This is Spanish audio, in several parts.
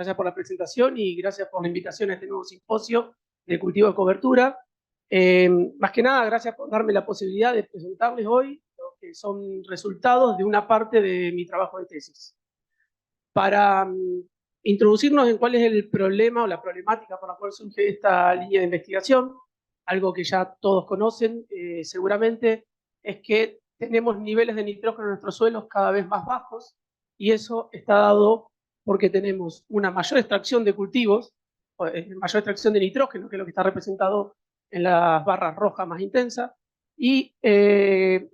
gracias por la presentación y gracias por la invitación a este nuevo simposio de cultivo de cobertura. Más que nada, gracias por darme la posibilidad de presentarles hoy lo que son resultados de una parte de mi trabajo de tesis. Para introducirnos en cuál es el problema o la problemática por la cual surge esta línea de investigación, algo que ya todos conocen seguramente, es que tenemos niveles de nitrógeno en nuestros suelos cada vez más bajos, y eso está dado porque tenemos una mayor extracción de cultivos, mayor extracción de nitrógeno, que es lo que está representado en las barras rojas más intensas, y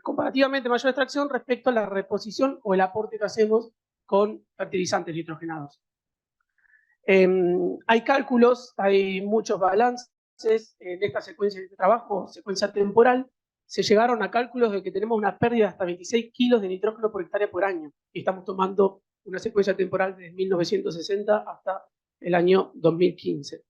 comparativamente mayor extracción respecto a la reposición o el aporte que hacemos con fertilizantes nitrogenados. Hay cálculos, hay muchos balances en esta secuencia de trabajo, secuencia temporal. Se llegaron a cálculos de que tenemos una pérdida de hasta 26 kilos de nitrógeno por hectárea por año. Y estamos tomando una secuencia temporal desde 1960 hasta el año 2015.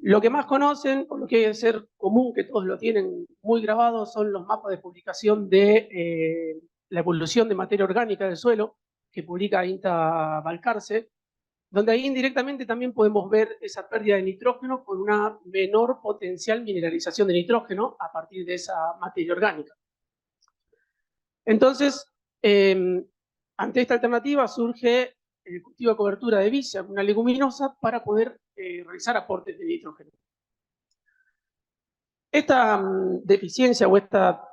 Lo que más conocen, o lo que debe ser común, que todos lo tienen muy grabado, son los mapas de publicación de la evolución de materia orgánica del suelo, que publica INTA Balcarce, donde ahí indirectamente también podemos ver esa pérdida de nitrógeno con una menor potencial mineralización de nitrógeno a partir de esa materia orgánica. Entonces, ante esta alternativa surge el cultivo de cobertura de vicia, una leguminosa, para poder realizar aportes de nitrógeno. Esta deficiencia o esta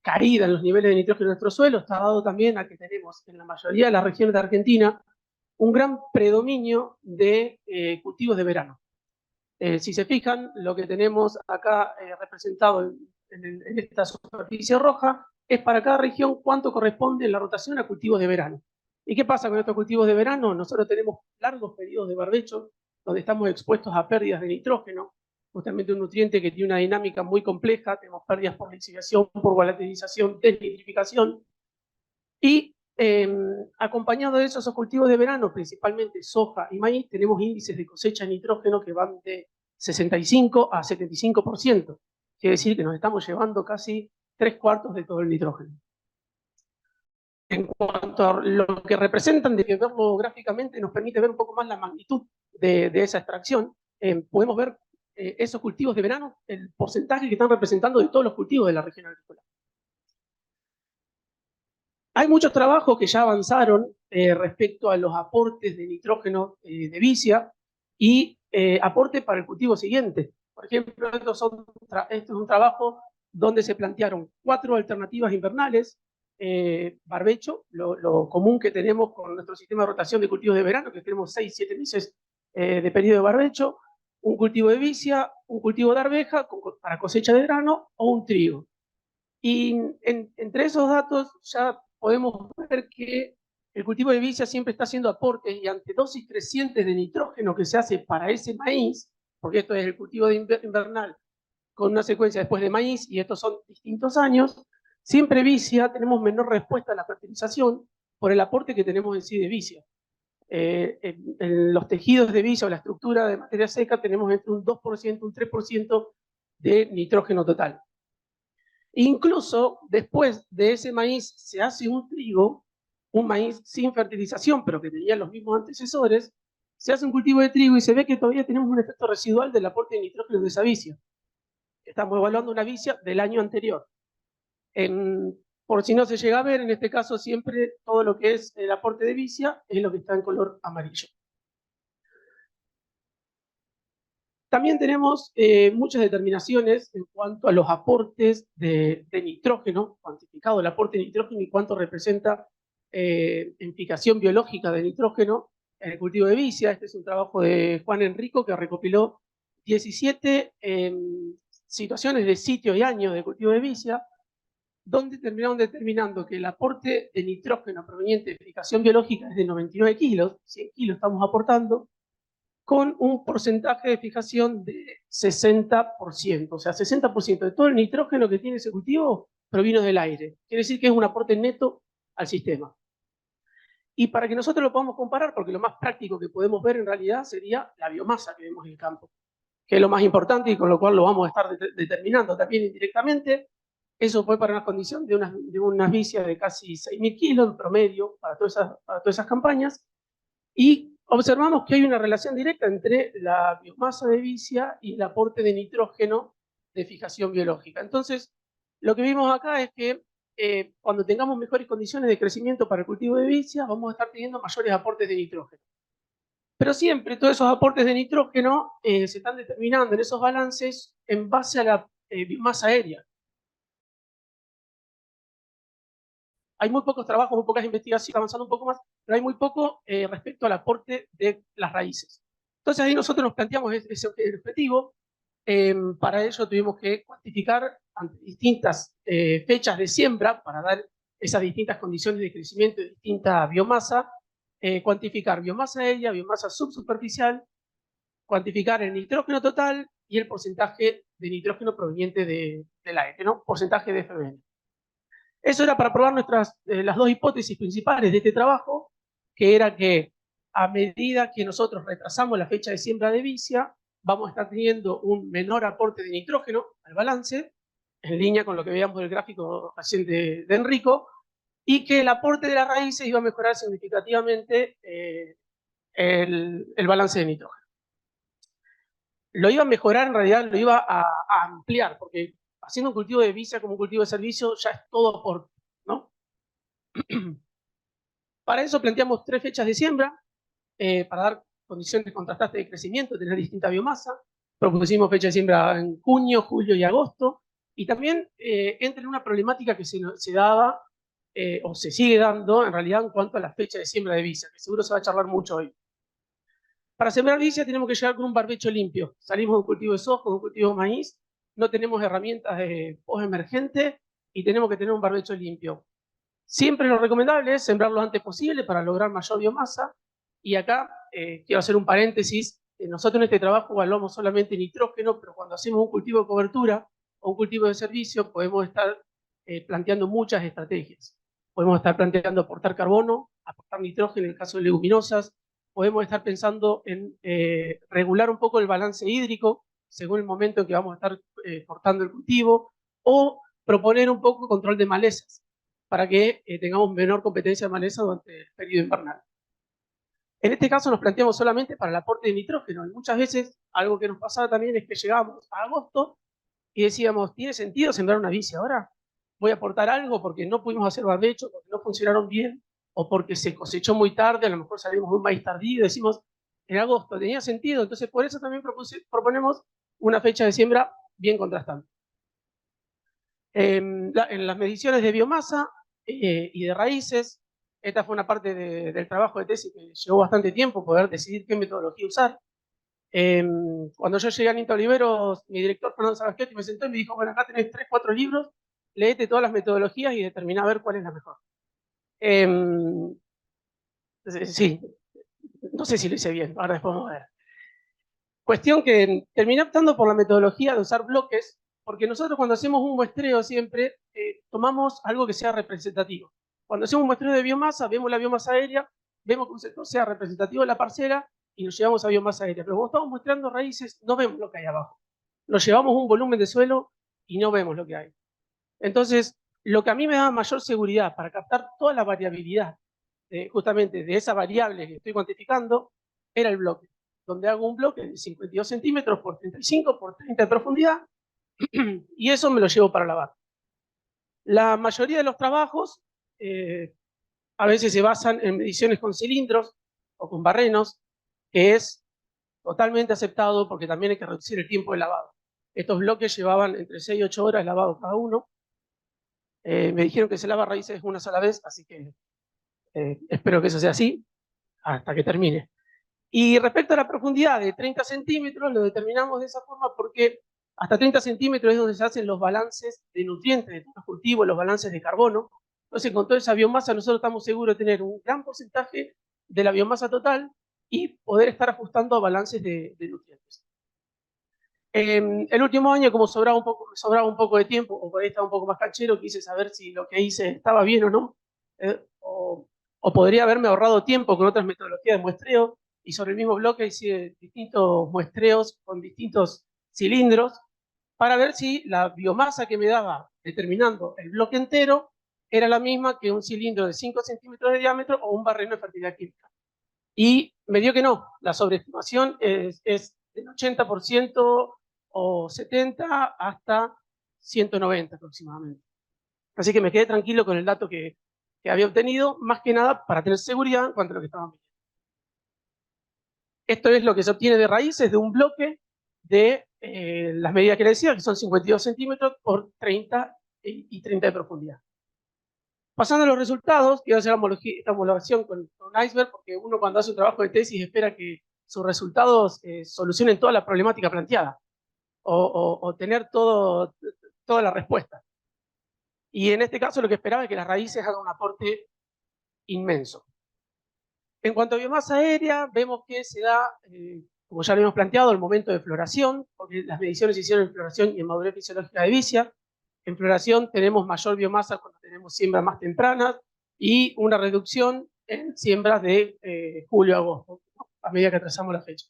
caída en los niveles de nitrógeno en nuestro suelo está dado también a que tenemos en la mayoría de las regiones de Argentina un gran predominio de cultivos de verano. Si se fijan, lo que tenemos acá representado en esta superficie roja es para cada región cuánto corresponde en la rotación a cultivos de verano. ¿Y qué pasa con estos cultivos de verano? Nosotros tenemos largos periodos de barbecho donde estamos expuestos a pérdidas de nitrógeno, justamente un nutriente que tiene una dinámica muy compleja. Tenemos pérdidas por lixiviación, por volatilización, desnitrificación, y acompañado de esos cultivos de verano, principalmente soja y maíz, tenemos índices de cosecha de nitrógeno que van de 65 a 75%. Quiere decir que nos estamos llevando casi 3/4 de todo el nitrógeno. En cuanto a lo que representan, de verlo gráficamente nos permite ver un poco más la magnitud de esa extracción. Podemos ver esos cultivos de verano, el porcentaje que están representando de todos los cultivos de la región agrícola. Hay muchos trabajos que ya avanzaron respecto a los aportes de nitrógeno de vicia y aporte para el cultivo siguiente. Por ejemplo, esto es un trabajo donde se plantearon 4 alternativas invernales, barbecho, lo común que tenemos con nuestro sistema de rotación de cultivos de verano, que tenemos 6-7 meses de periodo de barbecho, un cultivo de vicia, un cultivo de arveja para cosecha de grano o un trigo. Y entre esos datos ya podemos ver que el cultivo de vicia siempre está haciendo aportes, y ante dosis crecientes de nitrógeno que se hace para ese maíz, porque esto es el cultivo de invernal con una secuencia después de maíz, y estos son distintos años, siempre vicia tenemos menor respuesta a la fertilización por el aporte que tenemos en sí de vicia. En los tejidos de vicia o la estructura de materia seca tenemos entre un 2%, un 3% de nitrógeno total. Incluso después de ese maíz se hace un trigo, un maíz sin fertilización, pero que tenía los mismos antecesores. Se hace un cultivo de trigo y se ve que todavía tenemos un efecto residual del aporte de nitrógeno de esa vicia. Estamos evaluando una vicia del año anterior. Por si no se llega a ver, en este caso siempre todo lo que es el aporte de vicia es lo que está en color amarillo. También tenemos muchas determinaciones en cuanto a los aportes de nitrógeno, cuantificado el aporte de nitrógeno y cuánto representa en fijación biológica de nitrógeno en el cultivo de vicia. Este es un trabajo de Juan Enrico que recopiló 17 situaciones de sitio y año de cultivo de vicia, donde terminaron determinando que el aporte de nitrógeno proveniente de fijación biológica es de 99 kilos, 100 kilos estamos aportando, con un porcentaje de fijación de 60%. O sea, 60% de todo el nitrógeno que tiene ese cultivo provino del aire. Quiere decir que es un aporte neto al sistema. Y para que nosotros lo podamos comparar, porque lo más práctico que podemos ver en realidad sería la biomasa que vemos en el campo, que es lo más importante y con lo cual lo vamos a estar determinando también indirectamente. Eso fue para una condición de unas vicias de casi 6.000 kilos en promedio para todas esas campañas. Y observamos que hay una relación directa entre la biomasa de vicia y el aporte de nitrógeno de fijación biológica. Entonces, lo que vimos acá es que cuando tengamos mejores condiciones de crecimiento para el cultivo de vicia, vamos a estar teniendo mayores aportes de nitrógeno. Pero siempre todos esos aportes de nitrógeno se están determinando en esos balances en base a la biomasa aérea. Hay muy pocos trabajos, muy pocas investigaciones, avanzando un poco más, pero hay muy poco respecto al aporte de las raíces. Entonces ahí nosotros nos planteamos ese objetivo. Para ello tuvimos que cuantificar ante distintas fechas de siembra para dar esas distintas condiciones de crecimiento de distinta biomasa, cuantificar biomasa aérea, biomasa subsuperficial, cuantificar el nitrógeno total y el porcentaje de nitrógeno proveniente del aire, ¿no? Porcentaje de FBN. Eso era para probar las dos hipótesis principales de este trabajo, que era que a medida que nosotros retrasamos la fecha de siembra de vicia, vamos a estar teniendo un menor aporte de nitrógeno al balance, en línea con lo que veíamos del gráfico recién de Enrico, y que el aporte de las raíces iba a mejorar significativamente el balance de nitrógeno. Lo iba a mejorar, en realidad lo iba a ampliar, porque haciendo un cultivo de vicia como un cultivo de servicio ya es todo aporte, ¿no? Para eso planteamos 3 fechas de siembra, para dar condiciones contrastes de crecimiento, tener distinta biomasa. Propusimos fecha de siembra en junio, julio y agosto. Y también entra en una problemática que se daba, o se sigue dando, en realidad, en cuanto a la fecha de siembra de vicia, que seguro se va a charlar mucho hoy. Para sembrar vicia tenemos que llegar con un barbecho limpio. Salimos de un cultivo de soja, de un cultivo de maíz, no tenemos herramientas de post-emergente y tenemos que tener un barbecho limpio. Siempre lo recomendable es sembrar lo antes posible para lograr mayor biomasa. Y acá quiero hacer un paréntesis. Nosotros en este trabajo evaluamos solamente nitrógeno, pero cuando hacemos un cultivo de cobertura o un cultivo de servicio, podemos estar planteando muchas estrategias. Podemos estar planteando aportar carbono, aportar nitrógeno en el caso de leguminosas. Podemos estar pensando en regular un poco el balance hídrico según el momento en que vamos a estar cortando el cultivo, o proponer un poco control de malezas para que tengamos menor competencia de maleza durante el periodo invernal. En este caso nos planteamos solamente para el aporte de nitrógeno, y muchas veces algo que nos pasaba también es que llegábamos a agosto y decíamos, ¿tiene sentido sembrar una vicia ahora? Voy a aportar algo porque no pudimos hacer barbecho, porque no funcionaron bien, o porque se cosechó muy tarde, a lo mejor salimos de un maíz tardío y decimos, en agosto tenía sentido. Entonces por eso también proponemos una fecha de siembra bien contrastante. En las mediciones de biomasa y de raíces, esta fue una parte del trabajo de tesis que llevó bastante tiempo poder decidir qué metodología usar. Cuando yo llegué a Ninta Oliveros, mi director Fernando Sabaschiotti me sentó y me dijo, bueno, acá tenés 3, 4 libros, léete todas las metodologías y determiná a ver cuál es la mejor. Sí, no sé si lo hice bien, ahora después vamos a ver. Cuestión que terminé optando por la metodología de usar bloques, porque nosotros cuando hacemos un muestreo siempre tomamos algo que sea representativo. Cuando hacemos un muestreo de biomasa, vemos la biomasa aérea, vemos que un sector sea representativo de la parcela y nos llevamos a biomasa aérea. Pero cuando estamos muestreando raíces, no vemos lo que hay abajo. Nos llevamos un volumen de suelo y no vemos lo que hay. Entonces, lo que a mí me da mayor seguridad para captar toda la variabilidad justamente de esa variable que estoy cuantificando era el bloque, donde hago un bloque de 52 centímetros por 35 por 30 de profundidad y eso me lo llevo para lavar. La mayoría de los trabajos a veces se basan en mediciones con cilindros o con barrenos, que es totalmente aceptado porque también hay que reducir el tiempo de lavado. Estos bloques llevaban entre 6 y 8 horas lavado cada uno. Me dijeron que se lava raíces una sola vez, así que espero que eso sea así hasta que termine. Y respecto a la profundidad de 30 centímetros, lo determinamos de esa forma porque hasta 30 centímetros es donde se hacen los balances de nutrientes de todos los cultivos, los balances de carbono. Entonces, con toda esa biomasa, nosotros estamos seguros de tener un gran porcentaje de la biomasa total y poder estar ajustando a balances de nutrientes. El último año, como sobraba un poco de tiempo, o por ahí estaba un poco más canchero, quise saber si lo que hice estaba bien o no, o podría haberme ahorrado tiempo con otras metodologías de muestreo, y sobre el mismo bloque hice distintos muestreos con distintos cilindros para ver si la biomasa que me daba determinando el bloque entero era la misma que un cilindro de 5 centímetros de diámetro o un barreno de fertilidad química. y me dio que no, la sobreestimación es del 80% o 70% hasta 190 aproximadamente. Así que me quedé tranquilo con el dato que había obtenido, más que nada para tener seguridad en cuanto a lo que estaban viendo. Esto es lo que se obtiene de raíces de un bloque de las medidas que les decía, que son 52 centímetros por 30 y 30 de profundidad. Pasando a los resultados, quiero hacer esta homologación con un iceberg, porque uno cuando hace un trabajo de tesis espera que sus resultados solucionen toda la problemática planteada, o tener toda la respuesta. Y en este caso lo que esperaba es que las raíces hagan un aporte inmenso. En cuanto a biomasa aérea, vemos que se da, como ya lo hemos planteado, el momento de floración, porque las mediciones se hicieron en floración y en madurez fisiológica de vicia. En floración tenemos mayor biomasa cuando tenemos siembras más tempranas y una reducción en siembras de julio a agosto, ¿no? A medida que atrasamos la fecha.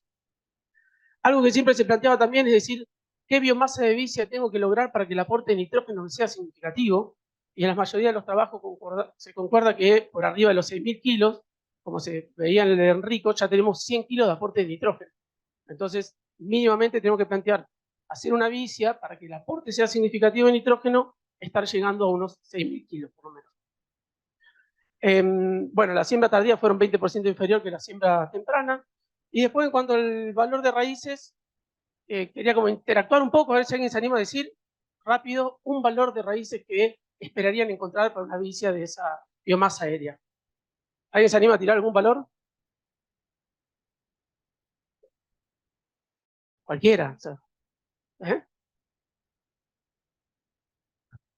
Algo que siempre se planteaba también es decir, ¿qué biomasa de vicia tengo que lograr para que el aporte de nitrógeno sea significativo? Y en la mayoría de los trabajos se concuerda que por arriba de los 6.000 kilos, como se veía en el de Enrico, ya tenemos 100 kilos de aporte de nitrógeno. Entonces, mínimamente tenemos que plantear hacer una vicia para que el aporte sea significativo de nitrógeno, estar llegando a unos 6.000 kilos por lo menos. Bueno, la siembra tardía fueron 20% inferior que la siembra temprana. Y después, en cuanto al valor de raíces, quería como interactuar un poco, a ver si alguien se anima a decir rápido un valor de raíces que esperarían encontrar para una vicia de esa biomasa aérea. ¿Alguien se anima a tirar algún valor? Cualquiera. O sea, ¿eh?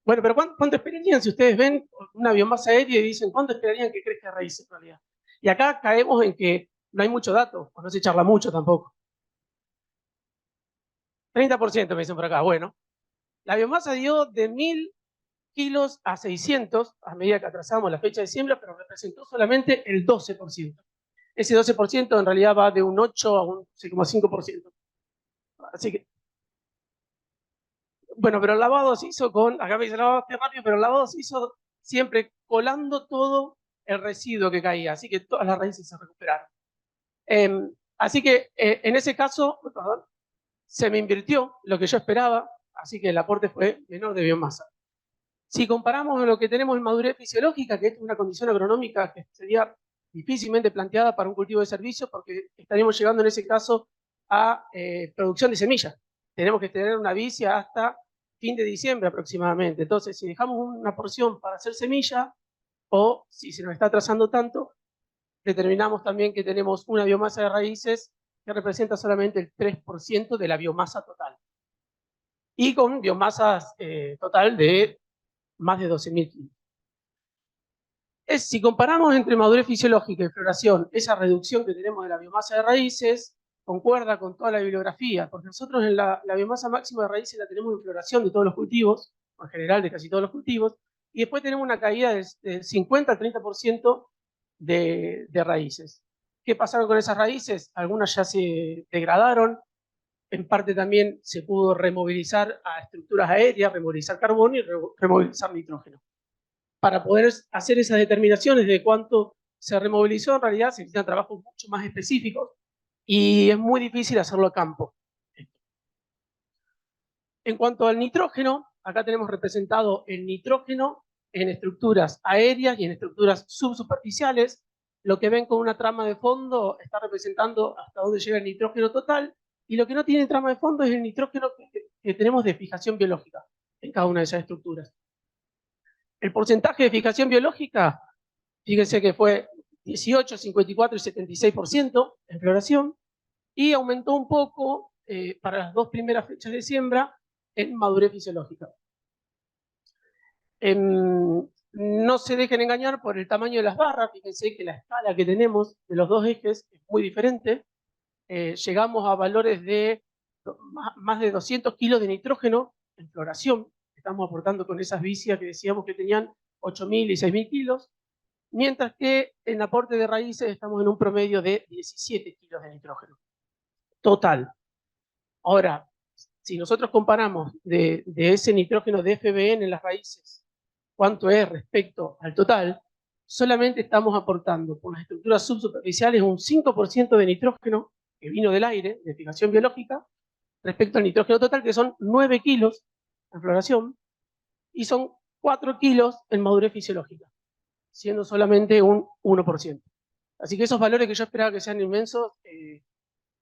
Bueno, pero ¿cuánto esperarían si ustedes ven una biomasa aérea y dicen cuánto esperarían que crezca raíz en realidad? Y acá caemos en que no hay mucho dato, o no se charla mucho tampoco. 30% me dicen por acá. Bueno, la biomasa dio de 1.000 kilos a 600 a medida que atrasamos la fecha de siembra, pero representó solamente el 12%. Ese 12% en realidad va de un 8 a un 6,5%. Así que, bueno, pero el lavado se hizo acá me dice lavado rápido, pero el lavado se hizo siempre colando todo el residuo que caía, así que todas las raíces se recuperaron. Así que en ese caso, perdón, se me invirtió lo que yo esperaba, así que el aporte fue menor de biomasa. Si comparamos lo que tenemos en madurez fisiológica, que es una condición agronómica que sería difícilmente planteada para un cultivo de servicio, porque estaríamos llegando en ese caso a producción de semillas. Tenemos que tener una vicia hasta fin de diciembre aproximadamente. Entonces, si dejamos una porción para hacer semilla, o si se nos está atrasando tanto, determinamos también que tenemos una biomasa de raíces que representa solamente el 3% de la biomasa total. Y con biomasas total de más de 12.000 kilos. Si comparamos entre madurez fisiológica y floración, esa reducción que tenemos de la biomasa de raíces concuerda con toda la bibliografía, porque nosotros en la biomasa máxima de raíces la tenemos en floración de todos los cultivos, en general de casi todos los cultivos, y después tenemos una caída del 50 al 30% de raíces. ¿Qué pasaron con esas raíces? Algunas ya se degradaron, en parte también se pudo removilizar a estructuras aéreas, removilizar carbono y removilizar nitrógeno. Para poder hacer esas determinaciones de cuánto se removilizó, en realidad se necesitan trabajos mucho más específicos y es muy difícil hacerlo a campo. En cuanto al nitrógeno, acá tenemos representado el nitrógeno en estructuras aéreas y en estructuras subsuperficiales. Lo que ven con una trama de fondo está representando hasta dónde llega el nitrógeno total, y lo que no tiene trama de fondo es el nitrógeno que tenemos de fijación biológica en cada una de esas estructuras. El porcentaje de fijación biológica, fíjense que fue 18, 54 y 76% en floración, y aumentó un poco para las dos primeras fechas de siembra en madurez fisiológica. No se dejen engañar por el tamaño de las barras, fíjense que la escala que tenemos de los dos ejes es muy diferente. Llegamos a valores de más de 200 kilos de nitrógeno en floración, estamos aportando con esas vicias que decíamos que tenían 8.000 y 6.000 kilos, mientras que en aporte de raíces estamos en un promedio de 17 kilos de nitrógeno total. Ahora, si nosotros comparamos de ese nitrógeno de FBN en las raíces, cuánto es respecto al total, solamente estamos aportando por las estructuras subsuperficiales un 5% de nitrógeno que vino del aire, de fijación biológica, respecto al nitrógeno total, que son 9 kilos en floración, y son 4 kilos en madurez fisiológica, siendo solamente un 1%. Así que esos valores que yo esperaba que sean inmensos,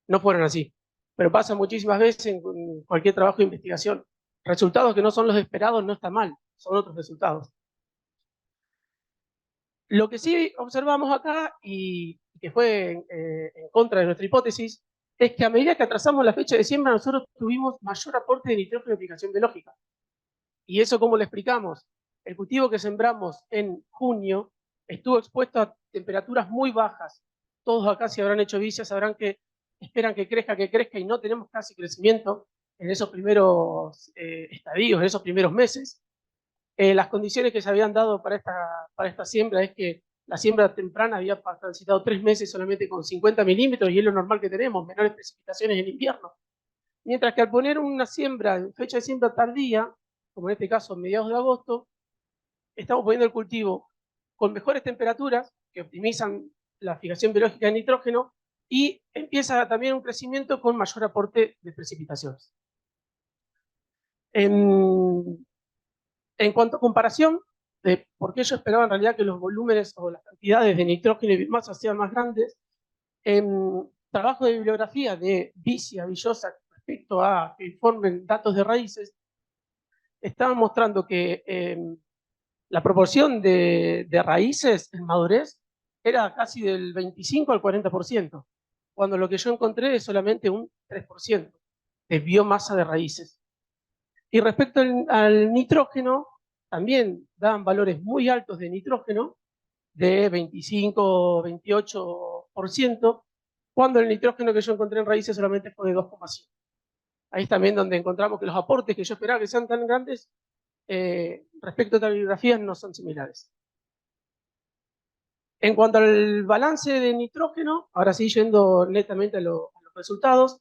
no fueron así. Pero pasa muchísimas veces en cualquier trabajo de investigación. Resultados que no son los esperados no está mal, son otros resultados. Lo que sí observamos acá, y que fue en contra de nuestra hipótesis, es que a medida que atrasamos la fecha de siembra, nosotros tuvimos mayor aporte de nitrógeno en aplicación biológica. ¿Y eso cómo lo explicamos? El cultivo que sembramos en junio estuvo expuesto a temperaturas muy bajas. Todos acá, si habrán hecho vicia, sabrán que esperan que crezca, y no tenemos casi crecimiento en esos primeros estadios, en esos primeros meses. Las condiciones que se habían dado para esta siembra es que la siembra temprana había transitado 3 meses solamente con 50 milímetros, y es lo normal que tenemos, menores precipitaciones en invierno. Mientras que al poner una siembra, fecha de siembra tardía, como en este caso mediados de agosto, estamos poniendo el cultivo con mejores temperaturas que optimizan la fijación biológica de nitrógeno, y empieza también un crecimiento con mayor aporte de precipitaciones. En cuanto a comparación de por qué yo esperaba en realidad que los volúmenes o las cantidades de nitrógeno y biomasa sean más grandes, en trabajo de bibliografía de Vicia, Villosa, respecto a que informen datos de raíces, estaban mostrando que la proporción de raíces en madurez era casi del 25 al 40%, cuando lo que yo encontré es solamente un 3% de biomasa de raíces. Y respecto al nitrógeno, también daban valores muy altos de nitrógeno, de 25-28%, cuando el nitrógeno que yo encontré en raíces solamente fue de 2,5. Ahí es también donde encontramos que los aportes que yo esperaba que sean tan grandes, respecto a otras bibliografías, no son similares. En cuanto al balance de nitrógeno, ahora sí yendo netamente a los resultados,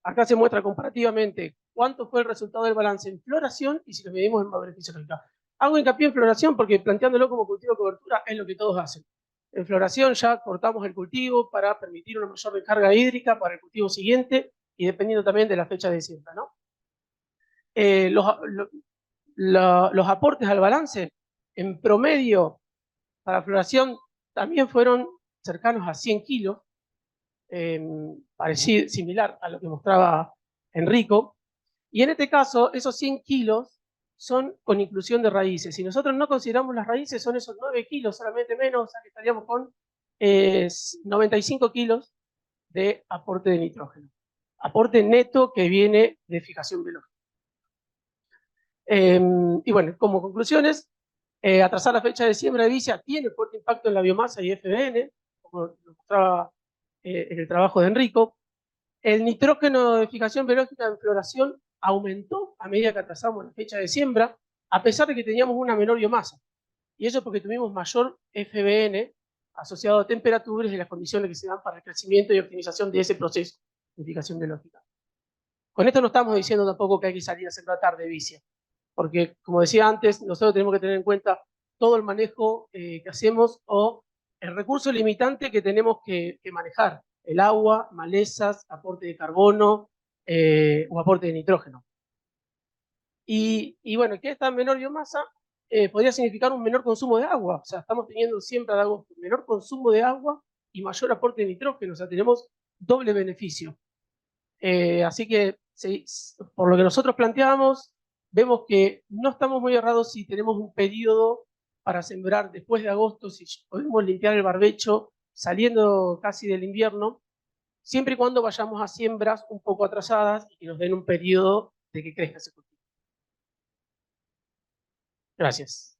acá se muestra comparativamente cuánto fue el resultado del balance en floración y si lo medimos en madurez fisiológica. Hago hincapié en floración porque, planteándolo como cultivo de cobertura, es lo que todos hacen. En floración ya cortamos el cultivo para permitir una mayor recarga hídrica para el cultivo siguiente, y dependiendo también de la fecha de siembra, ¿no? Los aportes al balance, en promedio, para floración, también fueron cercanos a 100 kilos, parecido, similar a lo que mostraba Enrico. Y en este caso, esos 100 kilos son con inclusión de raíces. Si nosotros no consideramos las raíces, son esos 9 kilos, solamente menos, o sea que estaríamos con 95 kilos de aporte de nitrógeno. Aporte neto que viene de fijación biológica. Y bueno, como conclusiones, atrasar la fecha de siembra de vicia tiene fuerte impacto en la biomasa y FBN, como lo mostraba en el trabajo de Enrico. El nitrógeno de fijación biológica en floración aumentó a medida que atrasamos la fecha de siembra, a pesar de que teníamos una menor biomasa. Y eso es porque tuvimos mayor FBN asociado a temperaturas y las condiciones que se dan para el crecimiento y optimización de ese proceso de fijación biológica. Con esto no estamos diciendo tampoco que hay que salir a sembrar tarde vicia, porque, como decía antes, nosotros tenemos que tener en cuenta todo el manejo que hacemos, o el recurso limitante que tenemos que manejar: el agua, malezas, aporte de carbono o aporte de nitrógeno. Y bueno, que esta menor biomasa podría significar un menor consumo de agua. O sea, estamos teniendo siempre algo, menor consumo de agua y mayor aporte de nitrógeno. O sea, tenemos doble beneficio. Así que, por lo que nosotros planteamos, vemos que no estamos muy errados si tenemos un periodo para sembrar después de agosto, si podemos limpiar el barbecho saliendo casi del invierno, siempre y cuando vayamos a siembras un poco atrasadas y que nos den un periodo de que crezca ese cultivo. Gracias.